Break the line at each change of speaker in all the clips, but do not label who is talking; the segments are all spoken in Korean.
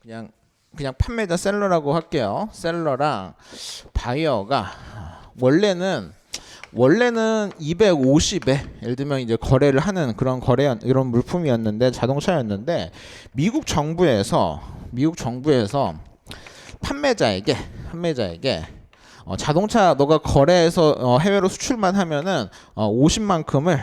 그냥 판매자 셀러라고 할게요. 셀러랑 바이어가 원래는 250에 예를 들면 이제 거래를 하는 그런 이런 물품이었는데 자동차였는데 미국 정부에서 판매자에게 자동차 너가 거래해서 해외로 수출만 하면은 50만큼을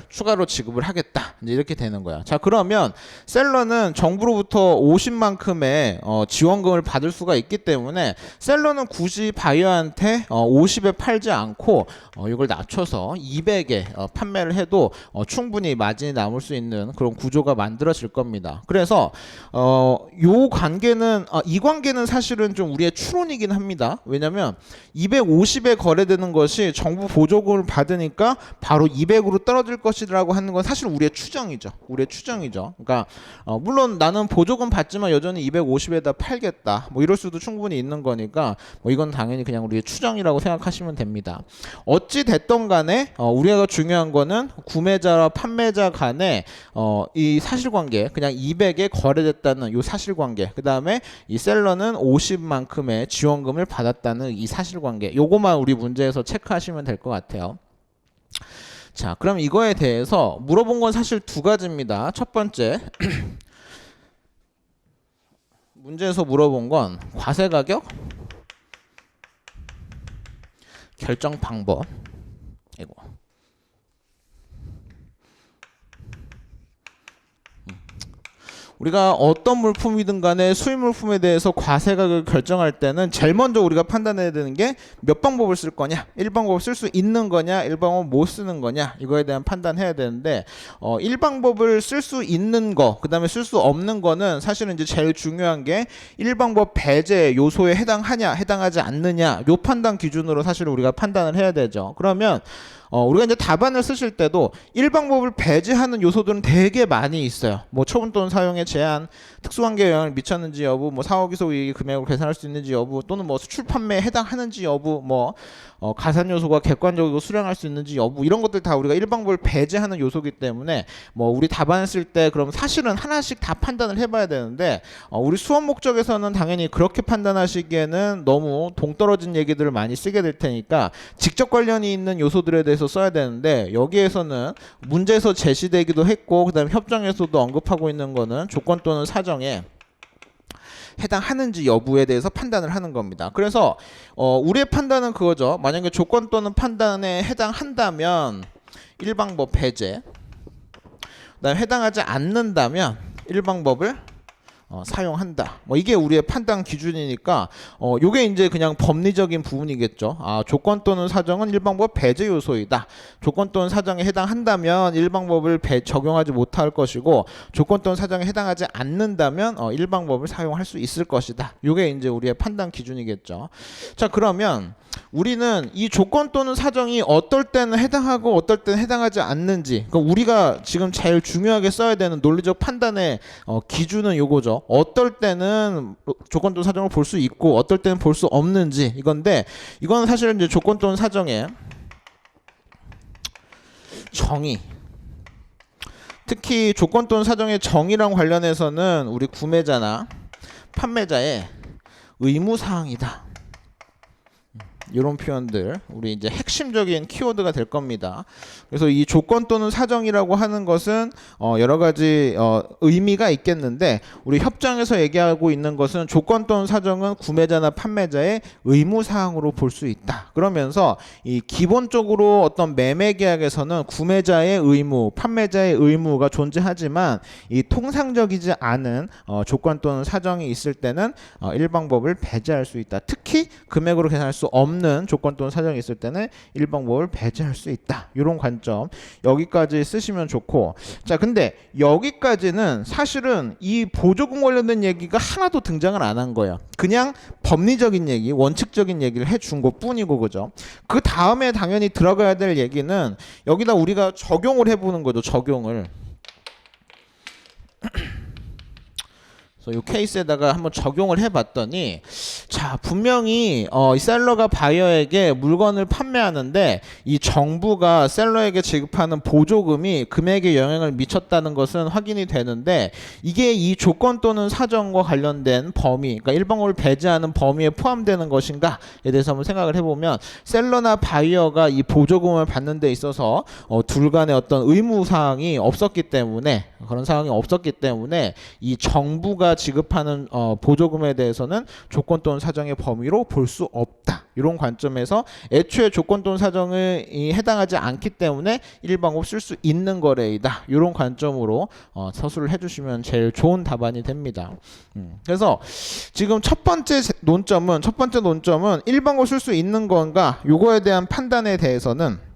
추가로 지급을 하겠다. 이제 이렇게 되는 거야. 자, 그러면 셀러는 정부로부터 50만큼의 지원금을 받을 수가 있기 때문에 셀러는 굳이 바이어한테 50에 팔지 않고 이걸 낮춰서 200에 판매를 해도 충분히 마진이 남을 수 있는 그런 구조가 만들어질 겁니다. 그래서 이 관계는 사실은 좀 우리의 추론이긴 합니다. 왜냐면 250에 거래되는 것이 정부 보조금을 받으니까 바로 200으로 떨어질 것이라고 하는 건 사실 우리의 추정이죠. 그러니까 물론 나는 보조금 받지만 여전히 250에다 팔겠다. 뭐 이럴 수도 충분히 있는 거니까 뭐 이건 당연히 그냥 우리의 추정이라고 생각하시면 됩니다. 어찌 됐던 간에 우리가 중요한 거는 구매자와 판매자 간에 이 사실관계, 그냥 200에 거래됐다는 이 사실관계, 그 다음에 이 셀러는 50만큼의 지원금을 받았다는 이 사실관계, 요거만 우리 문제에서 체크하시면 될 것 같아요. 자, 그럼 이거에 대해서 물어본 건 사실 두 가지입니다. 첫 번째, 문제에서 물어본 건 과세 가격 결정 방법. 이거. 우리가 어떤 물품이든 간에 수입 물품에 대해서 과세 가격을 결정할 때는 제일 먼저 우리가 판단해야 되는 게 몇 방법을 쓸 거냐, 1방법을 쓸 수 있는 거냐, 1방법을 못 쓰는 거냐, 이거에 대한 판단해야 되는데 1방법을 쓸 수 있는 거, 그 다음에 쓸 수 없는 거는 사실은 이제 제일 중요한 게 1방법 배제 요소에 해당하냐, 해당하지 않느냐, 요 판단 기준으로 사실 우리가 판단을 해야 되죠. 그러면 우리가 이제 답안을 쓰실 때도 1방법을 배제하는 요소들은 되게 많이 있어요. 뭐 처분 또는 사용의 제한, 특수관계에 영향을 미쳤는지 여부, 뭐 사후기소 이익 금액으로 계산할 수 있는지 여부, 또는 뭐 수출 판매에 해당하는지 여부, 뭐 가산 요소가 객관적으로 수량할 수 있는지 여부, 이런 것들 다 우리가 1방법을 배제하는 요소이기 때문에 뭐 우리 답안을 쓸 때 그럼 사실은 하나씩 다 판단을 해봐야 되는데 우리 수업 목적에서는 당연히 그렇게 판단하시기에는 너무 동떨어진 얘기들을 많이 쓰게 될 테니까 직접 관련이 있는 요소들에 대해서 써야 되는데, 여기에서는 문제에서 제시되기도 했고 그 다음에 협정에서도 언급하고 있는 거는 조건 또는 사정에 해당하는지 여부에 대해서 판단을 하는 겁니다. 그래서 우리의 판단은 그거죠. 만약에 조건 또는 판단에 해당한다면 1방법 배제, 그다음에 해당하지 않는다면 1방법을 사용한다. 뭐 이게 우리의 판단 기준이니까 요게 이제 그냥 법리적인 부분이겠죠. 조건 또는 사정은 1방법 배제 요소이다. 조건 또는 사정에 해당한다면 1방법을 적용하지 못할 것이고, 조건 또는 사정에 해당하지 않는다면 1방법을 사용할 수 있을 것이다. 요게 이제 우리의 판단 기준이겠죠. 자, 그러면 우리는 이 조건 또는 사정이 어떨 때는 해당하고 어떨 때는 해당하지 않는지, 그러니까 우리가 지금 제일 중요하게 써야 되는 논리적 판단의 기준은 요거죠. 어떨 때는 조건 또는 사정을 볼 수 있고 어떨 때는 볼 수 없는지, 이건데 이건 사실은 이제 조건 또는 사정의 정의, 특히 조건 또는 사정의 정의랑 관련해서는 우리 구매자나 판매자의 의무사항이다. 이런 표현들 우리 이제 핵심적인 키워드가 될 겁니다. 그래서 이 조건 또는 사정이라고 하는 것은 여러 가지 의미가 있겠는데, 우리 협정에서 얘기하고 있는 것은 조건 또는 사정은 구매자나 판매자의 의무 사항으로 볼 수 있다. 그러면서 이 기본적으로 어떤 매매 계약에서는 구매자의 의무, 판매자의 의무가 존재하지만 이 통상적이지 않은 조건 또는 사정이 있을 때는 일방법을 배제할 수 있다. 특히 금액으로 계산할 수 없는 조건 또는 사정이 있을 때는 1방법을 배제할 수 있다. 이런 관점 여기까지 쓰시면 좋고, 자, 근데 여기까지는 사실은 이 보조금 관련된 얘기가 하나도 등장을 안 한 거예요. 그냥 법리적인 얘기, 원칙적인 얘기를 해준 것 뿐이고, 그죠? 그 다음에 당연히 들어가야 될 얘기는 여기다 우리가 적용을 해보는 거죠. 적용을. 그래서 이 케이스에다가 한번 적용을 해봤더니 자 분명히 이 셀러가 바이어에게 물건을 판매하는데 이 정부가 셀러에게 지급하는 보조금이 금액에 영향을 미쳤다는 것은 확인이 되는데 이게 이 조건 또는 사정과 관련된 범위, 그러니까 일반법을 배제하는 범위에 포함되는 것인가에 대해서 한번 생각을 해보면 셀러나 바이어가 이 보조금을 받는 데 있어서 둘 간의 어떤 의무 사항이 없었기 때문에 그런 상황이 없었기 때문에 이 정부가 지급하는 보조금에 대해서는 조건 또는 사정의 범위로 볼 수 없다. 이런 관점에서 애초에 조건 또는 사정에 해당하지 않기 때문에 일방법 쓸 수 있는 거래이다. 이런 관점으로 서술을 해주시면 제일 좋은 답안이 됩니다. 그래서 지금 첫 번째 논점은 일방법 쓸 수 있는 건가 요거에 대한 판단에 대해서는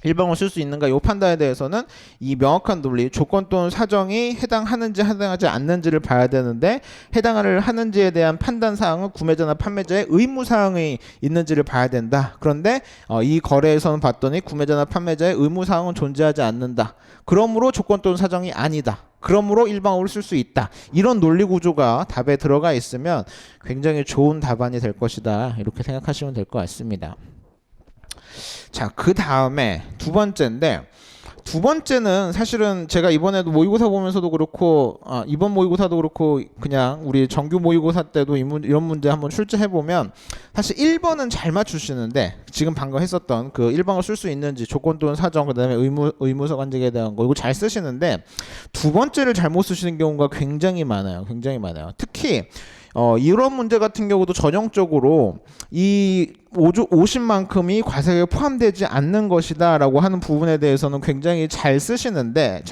일방을 쓸 수 있는가 이 판단에 대해서는 이 명확한 논리 조건 또는 사정이 해당하는지 해당하지 않는지를 봐야 되는데 해당을 하는지에 대한 판단 사항은 구매자나 판매자의 의무 사항이 있는지를 봐야 된다. 그런데 이 거래에서는 봤더니 구매자나 판매자의 의무 사항은 존재하지 않는다. 그러므로 조건 또는 사정이 아니다. 그러므로 일방법을 쓸 수 있다. 이런 논리 구조가 답에 들어가 있으면 굉장히 좋은 답안이 될 것이다. 이렇게 생각하시면 될 것 같습니다. 자, 그 다음에 두 번째인데 두 번째는 사실은 제가 이번에도 모의고사 보면서도 그렇고 이번 모의고사도 그렇고 그냥 우리 정규 모의고사 때도 이런 문제 한번 출제해보면 사실 1번은 잘 맞추시는데 지금 방금 했었던 그 일방을 쓸 수 있는지 조건 또는 사정 그다음에 의무서 관직에 대한 거 이거 잘 쓰시는데 두 번째를 잘못 쓰시는 경우가 굉장히 많아요. 특히 이런 문제 같은 경우도 전형적으로 이 50만큼이 과세에 포함되지 않는 것이다 라고 하는 부분에 대해서는 굉장히 잘 쓰시는데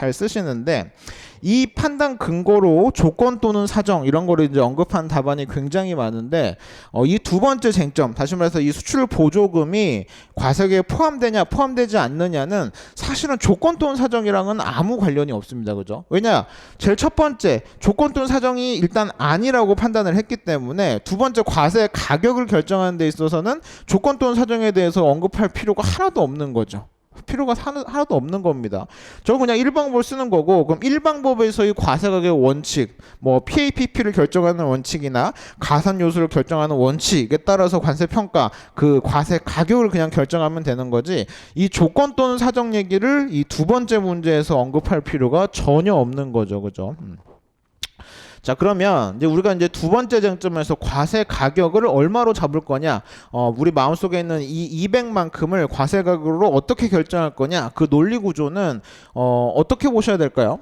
이 판단 근거로 조건 또는 사정 이런 거를 이제 언급한 답안이 굉장히 많은데 이 두 번째 쟁점 다시 말해서 이 수출 보조금이 과세에 포함되냐 포함되지 않느냐는 사실은 조건 또는 사정이랑은 아무 관련이 없습니다. 그죠? 왜냐? 제일 첫 번째 조건 또는 사정이 일단 아니라고 판단을 했기 때문에 두 번째 과세 가격을 결정하는 데 있어서는 조건 또는 사정에 대해서 언급할 필요가 하나도 없는 거죠. 하나도 없는 겁니다. 저는 그냥 일방법을 쓰는 거고 그럼 일방법에서의 과세가격 원칙 뭐 PAPP를 결정하는 원칙이나 가산 요소를 결정하는 원칙에 따라서 관세평가 그 과세 가격을 그냥 결정하면 되는 거지 이 조건 또는 사정 얘기를 이 두 번째 문제에서 언급할 필요가 전혀 없는 거죠. 그죠? 자 그러면 이제 우리가 이제 두 번째 쟁점에서 과세 가격을 얼마로 잡을 거냐 우리 마음속에 있는 이 200만큼을 과세 가격으로 어떻게 결정할 거냐 그 논리 구조는 어떻게 보셔야 될까요?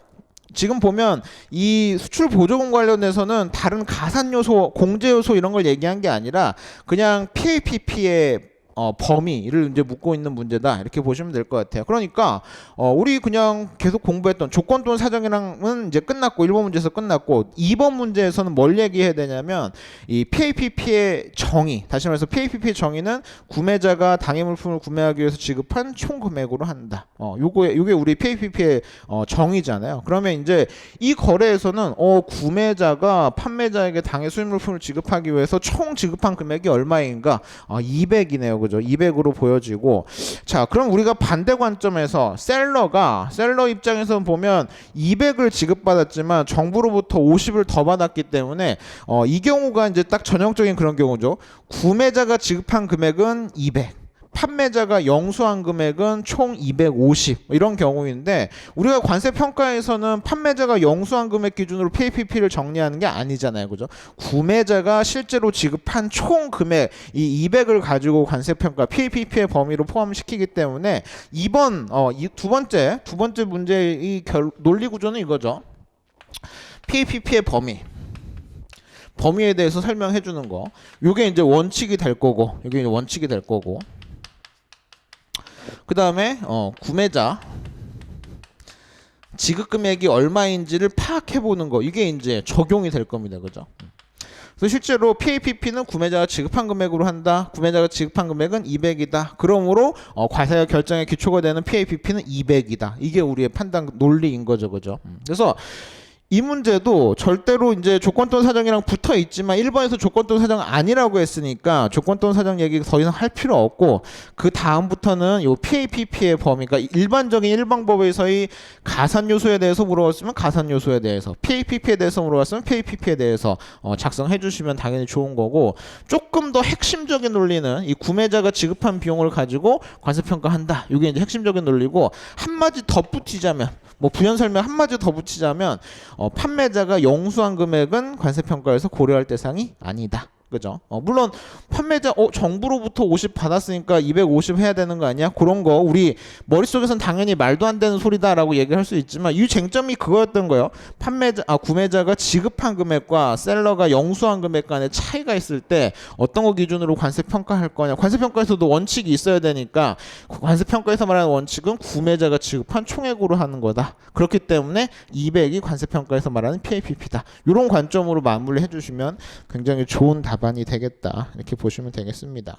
지금 보면 이 수출 보조금 관련해서는 다른 가산 요소, 공제 요소 이런 걸 얘기한 게 아니라 그냥 PAPP의 범위를 이제 묻고 있는 문제다 이렇게 보시면 될 것 같아요. 그러니까 우리 그냥 계속 공부했던 조건 또는 사정이랑은 이제 끝났고 1번 문제에서 끝났고 2번 문제에서는 뭘 얘기해야 되냐면 이 PAPP의 정의 다시 말해서 PAPP의 정의는 구매자가 당해 물품을 구매하기 위해서 지급한 총 금액으로 한다. 요게 우리 PAPP의 정의잖아요. 그러면 이제 이 거래에서는 구매자가 판매자에게 당해 수입 물품을 지급하기 위해서 총 지급한 금액이 얼마인가? 200이네요. 그죠? 200으로 보여지고 자 그럼 우리가 반대 관점에서 셀러 입장에서 보면 200을 지급받았지만 정부로부터 50을 더 받았기 때문에 이 경우가 이제 딱 전형적인 그런 경우죠. 구매자가 지급한 금액은 200 판매자가 영수한 금액은 총 250 이런 경우인데 우리가 관세평가에서는 판매자가 영수한 금액 기준으로 PAPP를 정리하는 게 아니잖아요. 그죠? 구매자가 실제로 지급한 총 금액 이 200을 가지고 관세평가 PAPP의 범위로 포함시키기 때문에 이번 이 두 번째 문제의 논리 구조는 이거죠. PAPP의 범위에 대해서 설명해 주는 거. 요게 이제 원칙이 될 거고 그 다음에 구매자 지급 금액이 얼마인지를 파악해 보는 거 이게 이제 적용이 될 겁니다. 그죠? 그래서 실제로 PAPP는 구매자가 지급한 금액으로 한다. 구매자가 지급한 금액은 200이다. 그러므로 과세가 결정의 기초가 되는 PAPP는 200이다. 이게 우리의 판단 논리인 거죠. 그죠? 그래서 이 문제도 절대로 이제 조건 또는 사정이랑 붙어 있지만 1번에서 조건 또는 사정 아니라고 했으니까 조건 또는 사정 얘기 더 이상 할 필요 없고 그 다음부터는 요 PAPP의 범위가 일반적인 일방법에서의 가산 요소에 대해서 물어봤으면 가산 요소에 대해서 PAPP에 대해서 물어봤으면 PAPP에 대해서 작성해 주시면 당연히 좋은 거고 조금 더 핵심적인 논리는 이 구매자가 지급한 비용을 가지고 관세 평가한다. 이게 이제 핵심적인 논리고 한마디 덧붙이자면 뭐 부연 설명 한마디 더 붙이자면 판매자가 영수한 금액은 관세 평가에서 고려할 대상이 아니다. 그죠? 물론 판매자 정부로부터 50 받았으니까 250 해야 되는 거 아니야? 그런 거 우리 머릿속에선 당연히 말도 안 되는 소리다라고 얘기를 할 수 있지만 이 쟁점이 그거였던 거예요. 구매자가 지급한 금액과 셀러가 영수한 금액 간의 차이가 있을 때 어떤 거 기준으로 관세 평가할 거냐? 관세 평가에서도 원칙이 있어야 되니까 관세 평가에서 말하는 원칙은 구매자가 지급한 총액으로 하는 거다. 그렇기 때문에 200이 관세 평가에서 말하는 PAPP다. 이런 관점으로 마무리해 주시면 굉장히 좋은 답안이 되겠다. 이렇게 보시면 되겠습니다.